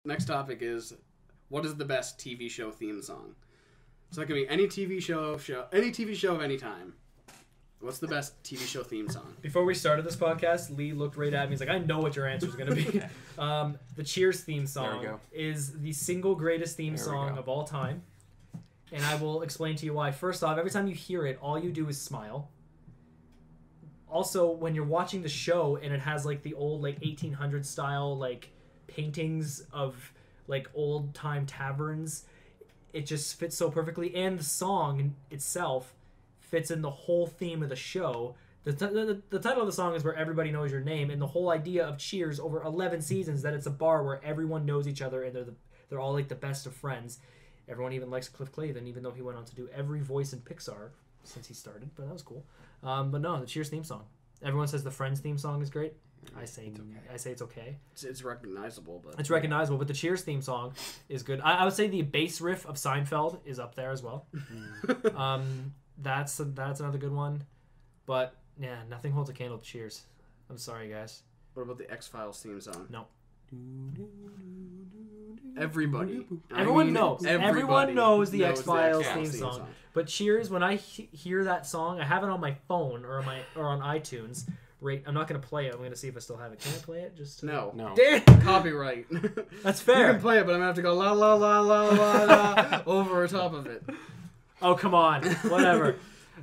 Next topic is, what is the best TV show theme song? So it can be any TV show of any time. What's the best TV show theme song? Before we started this podcast, Lee looked right at me. He's like, I know what your answer is going to be. The Cheers theme song is the single greatest theme song of all time. And I will explain to you why. First off, every time you hear it, all you do is smile. Also, when you're watching the show and it has like the old like 1800 style like paintings of like old time taverns, it just fits so perfectly. And the song itself fits in the whole theme of the show. The title of the song is Where Everybody Knows Your Name, and the whole idea of Cheers over 11 seasons, that it's a bar where everyone knows each other and they're all like the best of friends. Everyone even likes Cliff Clavin, even though he went on to do every voice in Pixar since he started, but that was cool. But no, the Cheers theme song. Everyone says the Friends theme song is great. I say it's okay. It's recognizable, but it's recognizable. But the Cheers theme song is good. I would say the bass riff of Seinfeld is up there as well. That's another good one. But yeah, nothing holds a candle to Cheers. I'm sorry, guys. What about the X-Files theme song? No. Everyone knows the X-Files theme song. But Cheers, when I hear that song, I have it on my phone or on iTunes. I'm not going to play it. I'm going to see if I still have it. Can I play it? No. Damn. Copyright. That's fair. You can play it, but I'm going to have to go la la la la la la over top of it. Oh, come on. Whatever.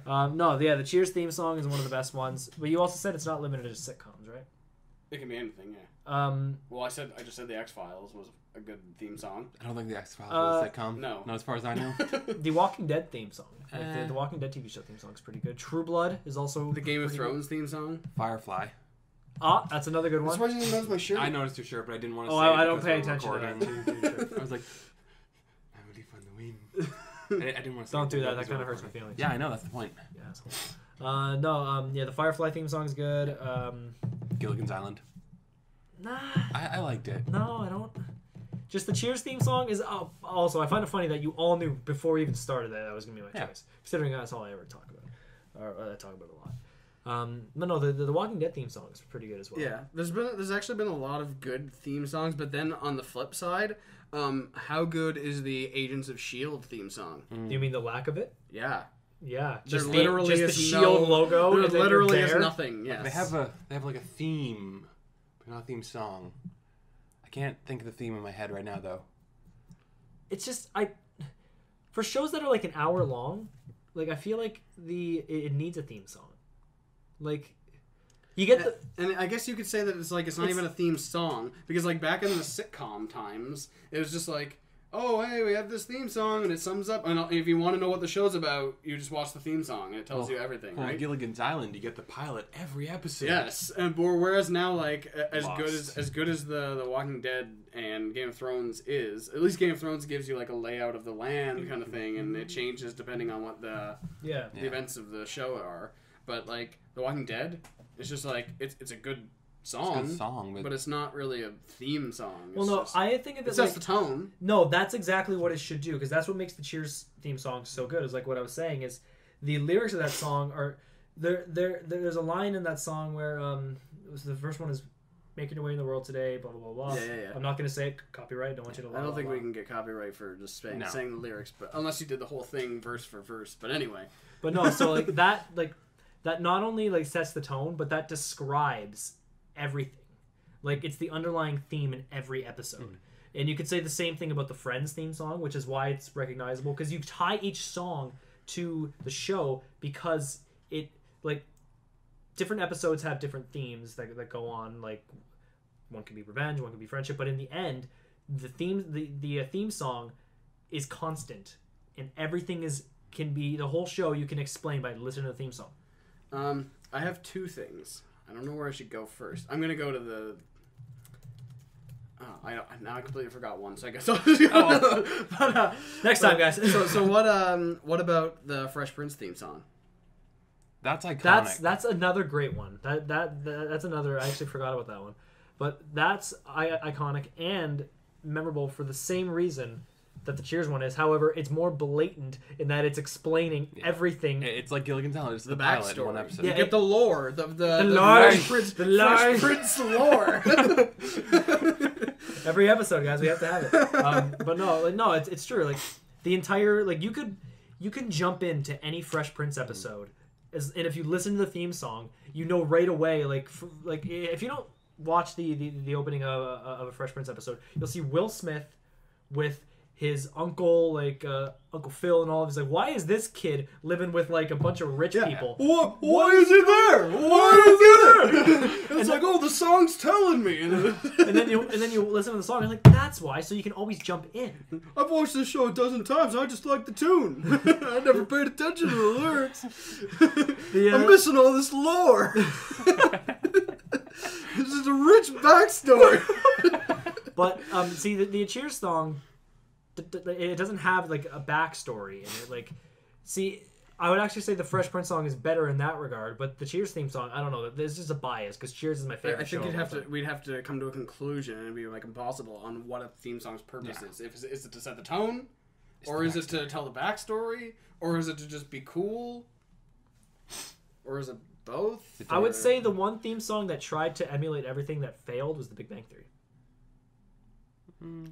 The Cheers theme song is one of the best ones. But you also said it's not limited to sitcoms, right? It can be anything, yeah. Well, I just said the X-Files was a good theme song. I don't think the X-Files was a sitcom. No. Not as far as I know. The Walking Dead theme song. The Walking Dead TV show theme song is pretty good. True Blood is also the Game of Thrones theme song. Firefly. That's another good one. That's why you didn't notice my shirt. I noticed your shirt, but I didn't want to say it. I don't pay attention to that. I was like, I'm really fun to win. I didn't want to say Don't do that. That kind of hurts my feelings. Yeah, I know. That's the point. Yeah, the Firefly theme song is good. Gilligan's Island. Nah. I liked it. No, I don't. Just the Cheers theme song is... also, I find it funny that you all knew before we even started that was going to be my choice. Considering that's all I ever talk about. Or I talk about a lot. The Walking Dead theme song is pretty good as well. Yeah, there's actually been a lot of good theme songs, but then on the flip side, how good is the Agents of S.H.I.E.L.D. theme song? Do you mean the lack of it? Yeah. Yeah, There literally is the S.H.I.E.L.D. logo. There literally is nothing. Yes. They have like a theme, but not a theme song. I can't think of the theme in my head right now, though. It's just for shows that are like an hour long, like I feel like it needs a theme song. Like you get and I guess you could say that it's not even a theme song, because like back in the sitcom times, it was just like, oh, hey, we have this theme song, and it sums up. And if you want to know what the show's about, you just watch the theme song, and it tells you everything, right? Gilligan's Island, you get the pilot every episode. Yes, and whereas now, like, as good as the Walking Dead and Game of Thrones is, at least Game of Thrones gives you like a layout of the land kind of thing, and it changes depending on what the events of the show are. But like The Walking Dead, it's just like it's a good song, but it's not really a theme song. I think of it sets the tone. No, that's exactly what it should do, because that's what makes the Cheers theme song so good. Is like what I was saying is the lyrics of that song are there's a line in that song where the first one is making your way in the world today, blah blah blah blah. Yeah. I'm not gonna say copyright. Don't want you to. I don't think we can get copyright for just saying the lyrics, but unless you did the whole thing verse for verse. But anyway. But no, so that not only like sets the tone, but that describes everything. Like it's the underlying theme in every episode. And you could say the same thing about the Friends theme song, which is why it's recognizable, because you tie each song to the show, because it like different episodes have different themes that go on. Like one could be revenge, one could be friendship, but in the end the theme song is constant, and everything can be the whole show you can explain by listening to the theme song. I have two things. I don't know where I should go first. I'm gonna go to the. Now I completely forgot one, so I guess I'll just go. But, next time, guys. so what about the Fresh Prince theme song? That's iconic. That's another great one. That's another. I actually forgot about that one, but that's iconic and memorable for the same reason that the Cheers one is. However, it's more blatant in that it's explaining everything. It's like Gilligan's Island. It's the pilot backstory. In one episode. You get the lore, the Fresh Prince lore. Every episode, guys, we have to have it. But no, it's true. Like the entire you can jump into any Fresh Prince episode, and if you listen to the theme song, you know right away. Like if you don't watch the opening of a Fresh Prince episode, you'll see Will Smith with his uncle, Uncle Phil and all of his, why is this kid living with, a bunch of rich people? Why is he there? Why is he there? It's the song's telling me. and then you listen to the song and you're like, that's why, so you can always jump in. I've watched this show a dozen times, I just like the tune. I never paid attention to the lyrics. I'm missing all this lore. This is a rich backstory. But, see, the Cheers song, it doesn't have a backstory in it. See, I would actually say the Fresh Prince song is better in that regard, but the Cheers theme song, I don't know. There's just a bias because Cheers is my favorite. I think we'd have to come to a conclusion, and it'd be impossible on what a theme song's purpose is. Is it to set the tone, or is it to tell the backstory, or is it to just be cool, or is it both? I would say the one theme song that tried to emulate everything that failed was The Big Bang Theory.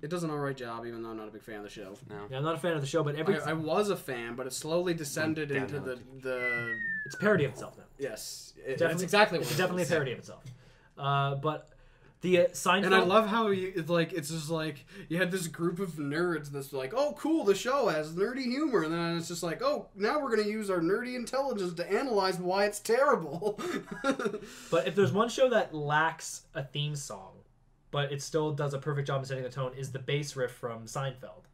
It does an alright job, even though I'm not a big fan of the show. No. Yeah, I'm not a fan of the show, but I was a fan, but it slowly descended into the... It's a parody of itself now. Yes. That's exactly what it is. It's definitely a parody of itself. But the Seinfeld... And I love how it's just you had this group of nerds that's oh, cool, the show has nerdy humor. And then it's just oh, now we're going to use our nerdy intelligence to analyze why it's terrible. But if there's one show that lacks a theme song, but it still does a perfect job of setting the tone, is the bass riff from Seinfeld.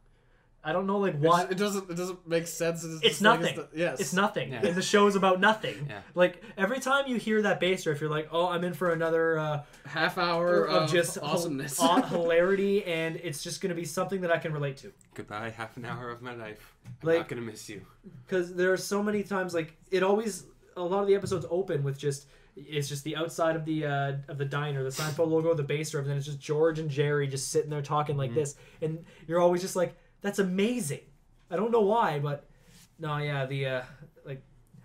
I don't know why it doesn't make sense. It's nothing. Yes, it's nothing. Yeah. And the show is about nothing. Yeah. Every time you hear that bass riff, you're oh, I'm in for another half hour of just awesomeness, hilarity, and it's just going to be something that I can relate to. Goodbye, half an hour of my life. I'm not gonna miss you. Because there are so many times it always, a lot of the episodes open with it's just the outside of the diner, the Seinfeld logo, the bass riff, and then it's just George and Jerry just sitting there talking like this, and you're always just that's amazing. I don't know why, but no, yeah,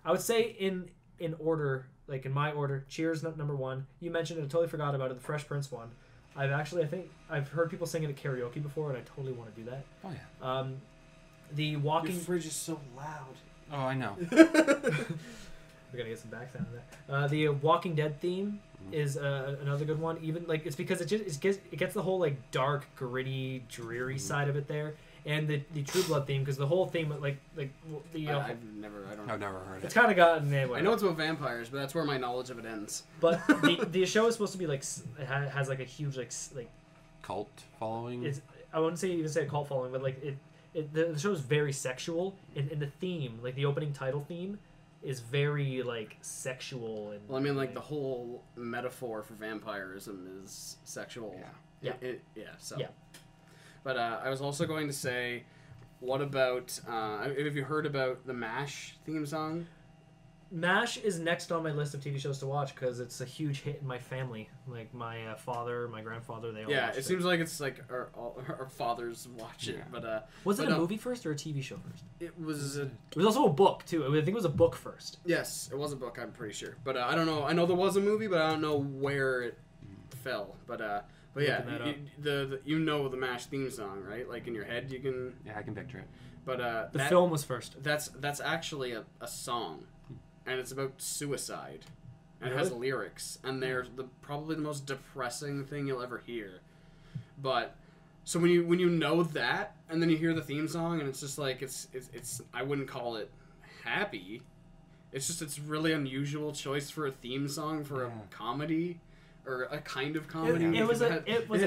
I would say in order, in my order, Cheers number one. You mentioned it, I totally forgot about it. The Fresh Prince one. I think I've heard people sing it at karaoke before, and I totally want to do that. Oh yeah. The Walking. Your fridge is so loud. Oh, I know. We're gonna get some back sound of that. The Walking Dead theme is another good one. Even it gets the whole dark, gritty, dreary side of it there, and the True Blood theme, because the whole theme I've never heard it. It's kind of gotten anyway. I know it's about vampires, but that's where my knowledge of it ends. But the show is supposed to be it has a huge cult following. I wouldn't even say a cult following, but the show is very sexual, and the theme, the opening title theme, is very sexual and. Well, I mean, the whole metaphor for vampirism is sexual. Yeah. So. Yeah. But I was also going to say, what about? Have you heard about the MASH theme song? MASH is next on my list of TV shows to watch because it's a huge hit in my family. My father, my grandfather, they all. Yeah, watched it seems like it's our fathers watch it. But was it a movie first or a TV show first? It was. It was also a book too. I think it was a book first. Yes, it was a book. I'm pretty sure, but I don't know. I know there was a movie, but I don't know where it fell. But yeah, the MASH theme song, right? In your head, you can. Yeah, I can picture it. But the film was first. That's actually a song. And it's about suicide. And really? It has lyrics. And they're probably the most depressing thing you'll ever hear. But so when you know that, and then you hear the theme song, and it's just it's I wouldn't call it happy. It's really unusual choice for a theme song for a comedy. Or a kind of comedy. It was a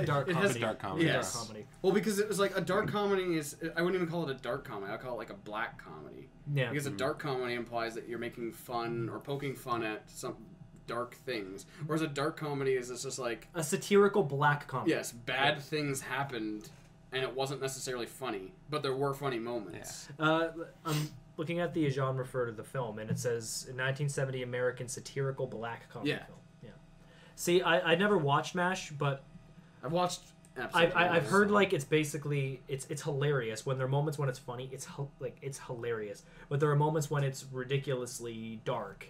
dark comedy. It has dark comedy. Yes. Dark comedy. Well, because it was a dark comedy is... I wouldn't even call it a dark comedy. I'd call it a black comedy. Yeah. Because a dark comedy implies that you're making fun or poking fun at some dark things. Whereas a dark comedy is just a satirical black comedy. Yes, bad things happened and it wasn't necessarily funny. But there were funny moments. Yeah. I'm looking at the genre for the film, and it says 1970 American satirical black comedy film. See, I never watched MASH, but I've watched. I've heard it's basically it's hilarious. When there are moments when it's funny, it's hilarious. But there are moments when it's ridiculously dark.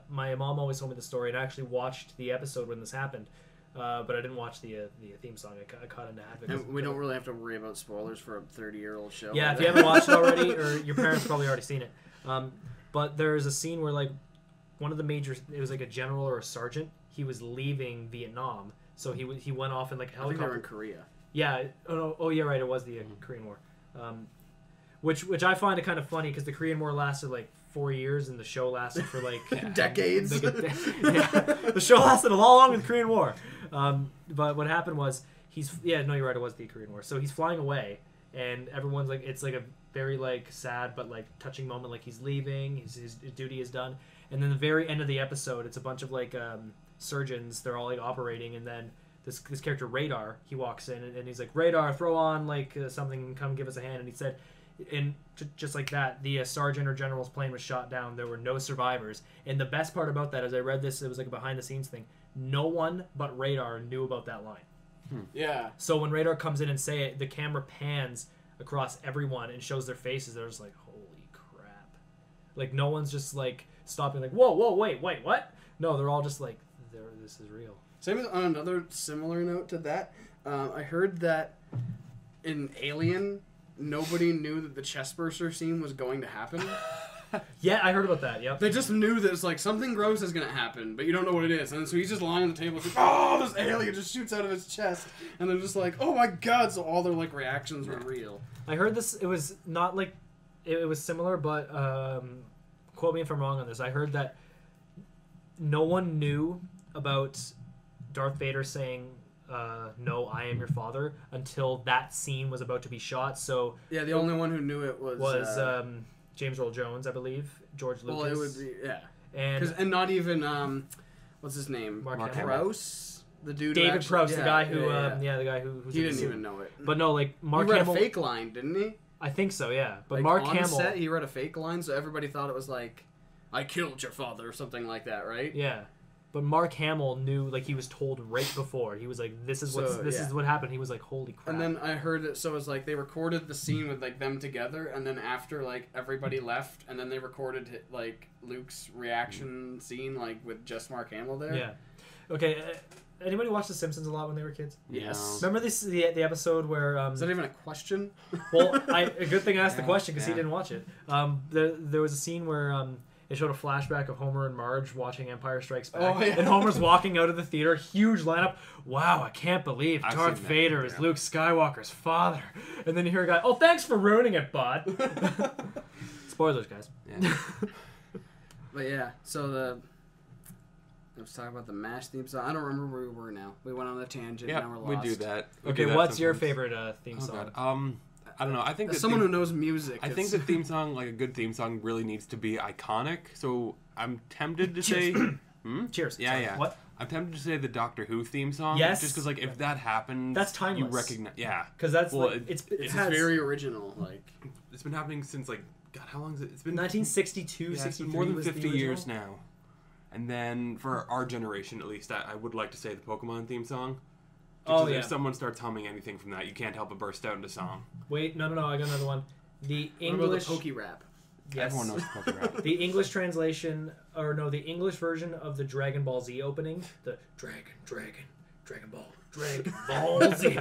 My mom always told me the story, and I actually watched the episode when this happened. but I didn't watch the theme song. I caught into half it. And we don't really have to worry about spoilers for a 30-year-old show. Yeah, if you haven't watched it already, or your parents probably already seen it. But there's a scene where like one of the major, it was like a general or a sergeant. He was leaving Vietnam, so he went off in like a helicopter. I think they were in Korea. Yeah. Oh yeah, right. It was the Korean War. Which I find it kind of funny because the Korean War lasted like 4 years and the show lasted for like decades. The show lasted a lot longer than the Korean War. But what happened was you're right. It was the Korean War. So he's flying away, and everyone's like, it's like a very like sad but like touching moment. Like he's leaving, his duty is done, and then the very end of the episode, it's a bunch of like surgeons. They're all like operating, and then this character Radar, he walks in and he's like, Radar, throw on like something and come give us a hand. And he said, and just like that, the sergeant or general's plane was shot down. There were no survivors. And the best part about that, as I read this, it was like a behind the scenes thing. No one but Radar knew about that line. Yeah. So when Radar comes in and say it, the camera pans across everyone and shows their faces. They're just like, holy crap. Like no one's just like stopping like, whoa, wait, what? No, they're all just like, this is real. Same as on another similar note to that, I heard that in Alien, nobody knew that the chestburster scene was going to happen. Yeah, I heard about that, yep. They just knew that it's like something gross is going to happen, but you don't know what it is. And so he's just lying on the table, like, oh, this alien just shoots out of his chest. And they're just like, oh my god, so all their like reactions were real. I heard this, it was not like, it was similar, but quote me if I'm wrong on this. I heard that no one knew about Darth Vader saying, no, I am your father, until that scene was about to be shot. So yeah, the only one who knew it was James Earl Jones, I believe, George Lucas. Well, it would be, yeah. And not even, what's his name? Mark Prowse? The dude David Prowse, the guy who, the guy who... He didn't even know it. But no, like, Mark Hamill... Hamill... He read a fake line, didn't he? I think so, yeah. But like, Mark on Hamill... set, he read a fake line, so everybody thought it was like, I killed your father, or something like that, right? Yeah. But Mark Hamill knew, like, he was told right before. He was like, this is what happened. He was like, holy crap. And then I heard it, so it was like, they recorded the scene with, like, them together, and then after, like, everybody left, and then they recorded, like, Luke's reaction scene, like, with just Mark Hamill there. Yeah. Okay, anybody watch The Simpsons a lot when they were kids? Yes. Remember the episode where... Is that even a question? Well, a good thing I asked the question, because he didn't watch it. There was a scene where... It showed a flashback of Homer and Marge watching Empire Strikes Back. Oh, yeah. And Homer's walking out of the theater, huge lineup. Wow, I can't believe Darth Vader is Luke Skywalker's father. And then you hear a guy, oh, thanks for ruining it, bud. Spoilers, guys. Yeah. But yeah, so I was talking about the MASH theme song. I don't remember where we were now. We went on a tangent, now we're lost. We do that. Okay, what's your favorite theme song? God. I don't know. I think as someone who knows music, I think the theme song, like a good theme song, really needs to be iconic. So I'm tempted to say, Cheers. Yeah, Sorry. yeah. What? I'm tempted to say the Doctor Who theme song. Yes. Just because, like, if that happens, that's timeless. You recognize, yeah. Because that's it's very original. Like it's been happening since God, how long is it? It's been 1962, 63. It's been more than 50 years now. And then for our generation, at least, I would like to say the Pokemon theme song. If someone starts humming anything from that, you can't help but burst out into song. Wait, no, I got another one. The English... What about the Poke-Rap? Yes. Everyone knows the Poke-Rap. The English translation, the English version of the Dragon Ball Z opening, the Dragon Ball Z.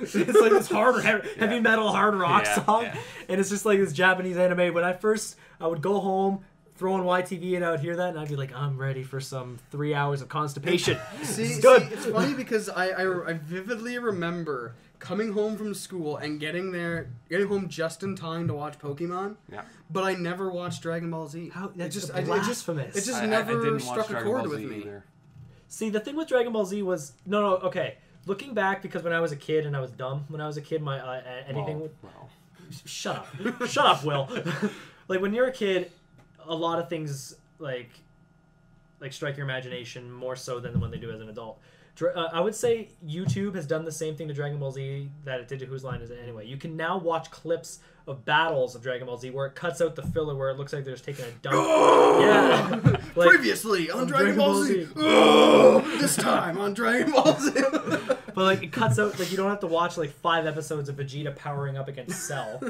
It's like this hard, heavy metal, hard rock song. Yeah. And it's just like this Japanese anime. When I would go home, throw on YTV, and I would hear that, and I'd be like, I'm ready for some 3 hours of constipation. It's good. See, it's funny because I vividly remember coming home from school and getting home just in time to watch Pokemon. Yeah. But I never watched Dragon Ball Z. That's blasphemous. It just never struck a chord with me. Either. See, the thing with Dragon Ball Z was okay. Looking back, because when I was a kid and I was dumb, when I was a kid, my anything. Well. Shut up, Will. Like when you're a kid, a lot of things like strike your imagination more so than when they do as an adult. I would say YouTube has done the same thing to Dragon Ball Z that it did to Whose Line Is It Anyway. You can now watch clips of battles of Dragon Ball Z where it cuts out the filler where it looks like they're just taking a dump. Yeah. Like, previously on Dragon Ball Z. This time on Dragon Ball Z. But like it cuts out, like you don't have to watch like 5 episodes of Vegeta powering up against Cell.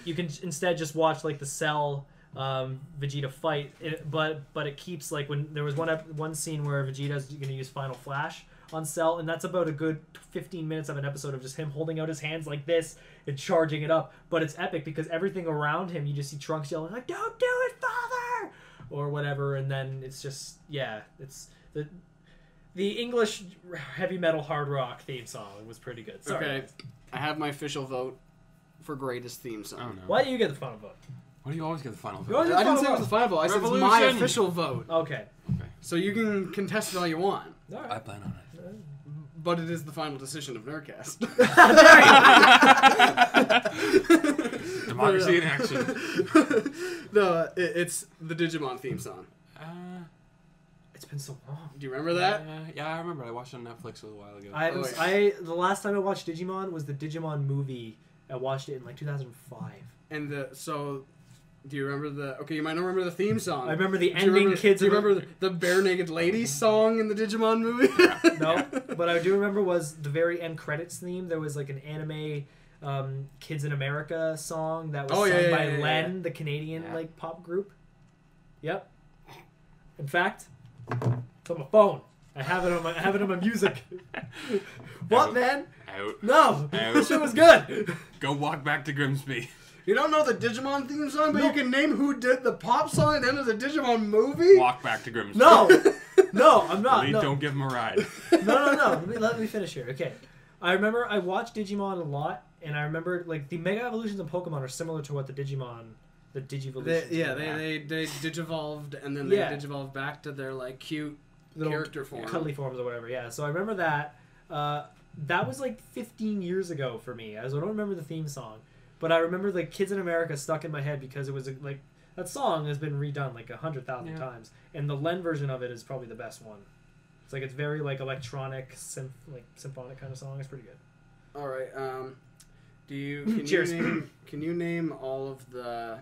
You can instead just watch like the Cell Vegeta fight, but it keeps like when there was one scene where Vegeta's going to use Final Flash. on Cell, and that's about a good 15 minutes of an episode of just him holding out his hands like this and charging it up. But it's epic because everything around him, you just see Trunks yelling like, "Don't do it, father!" or whatever, and then it's just, yeah, it's the English heavy metal hard rock theme song was pretty good. Sorry. Okay, I have my official vote for greatest theme song. Oh, no. Why do you get the final vote? Why do you always get the final You vote? always I didn't say it was the final vote. I said it's my official vote. Okay. So you can contest it all you want. All right. I plan on it. But it is the final decision of NERDcast. Democracy in action. No, it's the Digimon theme song. It's been so long. Do you remember that? Yeah, I remember. I watched it on Netflix a little while ago. The last time I watched Digimon was the Digimon movie. I watched it in like 2005. And do you remember okay, you might not remember the theme song. I remember the ending kids. Do you remember the Bare Naked Ladies song in the Digimon movie? No, but I do remember was the very end credits theme. There was like an anime Kids in America song that was sung by Len, the Canadian like pop group. Yep. In fact, it's on my phone. I have it on my music. What, man? Out. No, Out. this shit was good. Go walk back to Grimsby. You don't know the Digimon theme song, but you can name who did the pop song at the end of the Digimon movie? Walk back to Grimsby. No, I'm not. Please no. don't give him a ride. No. Let me finish here. Okay. I remember I watched Digimon a lot, and I remember like the Mega Evolutions in Pokemon are similar to what the Digivolutions. They digivolved, and then they digivolved back to their like cute little character form, cuddly forms or whatever. Yeah. So I remember that. That was like 15 years ago for me. I don't remember the theme song. But I remember the Kids in America stuck in my head because it was like that song has been redone like 100,000 times, and the Len version of it is probably the best one. It's like it's very like electronic, symphonic kind of song. It's pretty good. All right. Cheers. Can you name all of the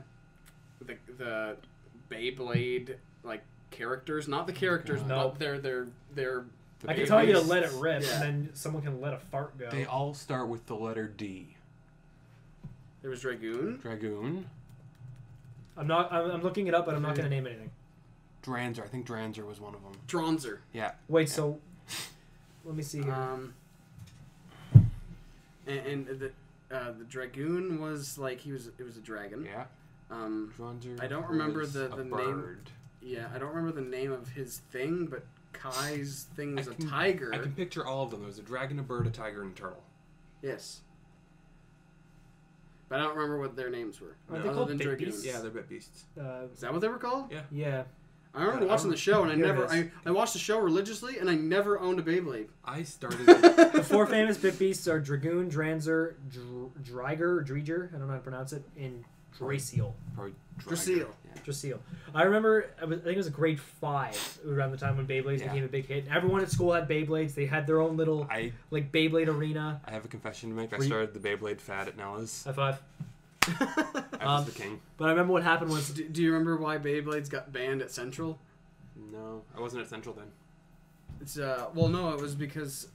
Beyblade like characters? Not the characters, but their. I can tell you to let it rip, and then someone can let a fart go. They all start with the letter D. There was Dragoon. I'm looking it up, but I'm not going to name anything. Dranzer. I think Dranzer was one of them. Dranzer. Yeah. Wait, so let me see here. And the Dragoon was like it was a dragon. Yeah. Dranzer. I don't remember the name. Yeah, I don't remember the name of his thing, but Kai's thing was a tiger. I can picture all of them. There was a dragon, a bird, a tiger, and a turtle. Yes. But I don't remember what their names were. Are they called Bit Beasts? Yeah, they're Bit Beasts. Is that what they were called? Yeah. Yeah. I remember watching the show, and I watched the show religiously, and I never owned a Beyblade. I started... The four famous Bit Beasts are Dragoon, Dranzer, Dreger, I don't know how to pronounce it, and Draciel. Draciel. Draciel. I remember, I think it was grade 5 around the time when Beyblades became a big hit. Everyone at school had Beyblades. They had their own little like Beyblade arena. I have a confession to make. I started the Beyblade fad at Nella's. High five. I was the king. But I remember what happened was... Do you remember why Beyblades got banned at Central? No, I wasn't at Central then. It's well, no, it was because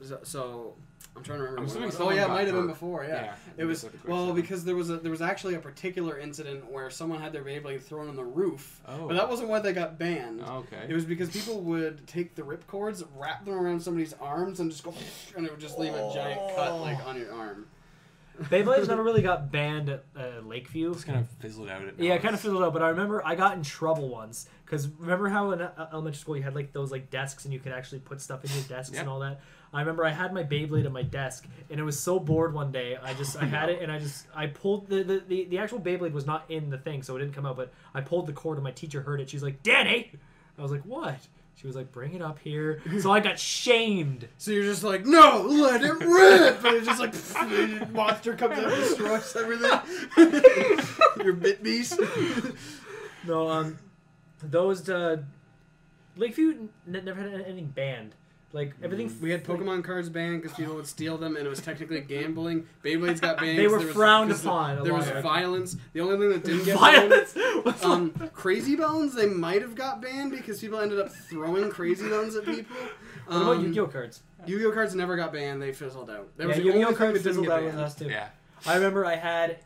I'm trying to remember. It might have been before. Yeah, it was like because there was actually a particular incident where someone had their Beyblade thrown on the roof. Oh. But that wasn't why they got banned. Oh, okay. It was because people would take the ripcords, wrap them around somebody's arms, and just go, and it would just leave a giant cut like on your arm. Beyblades never really got banned at Lakeview. It's kind of fizzled out. Yeah, it kind of fizzled out. But I remember I got in trouble once because remember how in elementary school you had like those like desks and you could actually put stuff in your desks and all that. I remember I had my Beyblade at my desk and it was so bored one day. I had it and I pulled the actual Beyblade was not in the thing, so it didn't come out. But I pulled the cord and my teacher heard it. She's like, "Danny," I was like, "What?" She was like, "Bring it up here." So I got shamed. So you're just like, "No, let it rip!" And it's just like, monster comes out and destroys everything. Your Bit Beast. No, those Lakeview never had anything banned. Like everything, we had Pokemon cards banned because people would steal them, and it was technically gambling. Beyblades got banned. They were frowned upon. There was violence. The only thing that didn't get violence. banned, Crazy Bones, they might have got banned because people ended up throwing Crazy Bones at people. What about Yu-Gi-Oh cards? Yu-Gi-Oh cards never got banned. They fizzled out. That was the Yu-Gi-Oh cards fizzled out with us too. Yeah. I remember I had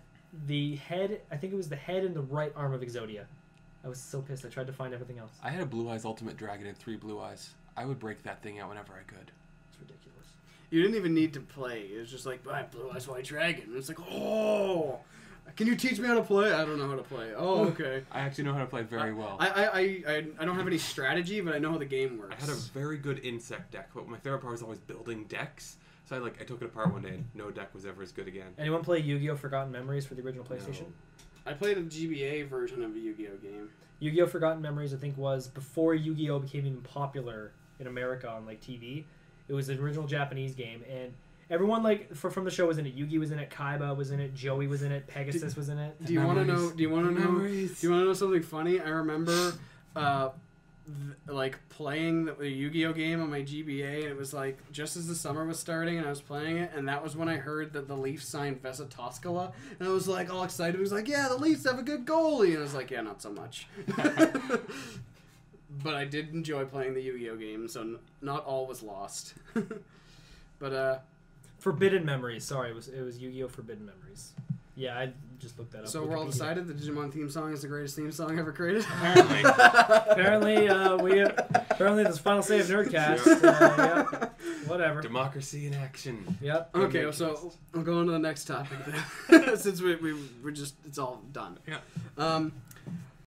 the head. I think it was the head and the right arm of Exodia. I was so pissed. I tried to find everything else. I had a Blue Eyes Ultimate Dragon and 3 Blue Eyes. I would break that thing out whenever I could. ridiculous. You didn't even need to play. It was just like, I have Blue Eyes White Dragon. And it's like, oh, can you teach me how to play? I don't know how to play. Oh, okay. I actually know how to play very well. I don't have any strategy, but I know how the game works. I had a very good insect deck, but my favorite part was always building decks. So I took it apart one day, and no deck was ever as good again. Anyone play Yu-Gi-Oh! Forgotten Memories for the original PlayStation? No. I played a GBA version of a Yu-Gi-Oh! Game. Yu-Gi-Oh! Forgotten Memories, I think, was before Yu-Gi-Oh! Became even popular in America on like TV. It was an original Japanese game, and everyone from the show was in it. Yugi was in it, Kaiba was in it, Joey was in it, Pegasus was in it. Do you want to know? Do you want to know something funny? I remember, playing the Yu-Gi-Oh! Game on my GBA, and it was like just as the summer was starting, and I was playing it, and that was when I heard that the Leafs signed Vesa Toskala, and I was like all excited. It was like, yeah, the Leafs have a good goalie, and I was like, yeah, not so much. But I did enjoy playing the Yu-Gi-Oh! Game, so not all was lost. But Forbidden Memories. Sorry, it was Yu-Gi-Oh! Forbidden Memories. Yeah, I just looked that up. So we're all decided the Digimon theme song is the greatest theme song ever created? Apparently. Apparently this final say of Nerdcast. Yeah, whatever. Democracy in action. Yep. Okay, so we'll go on to the next topic then. Since we're just, it's all done. Yeah.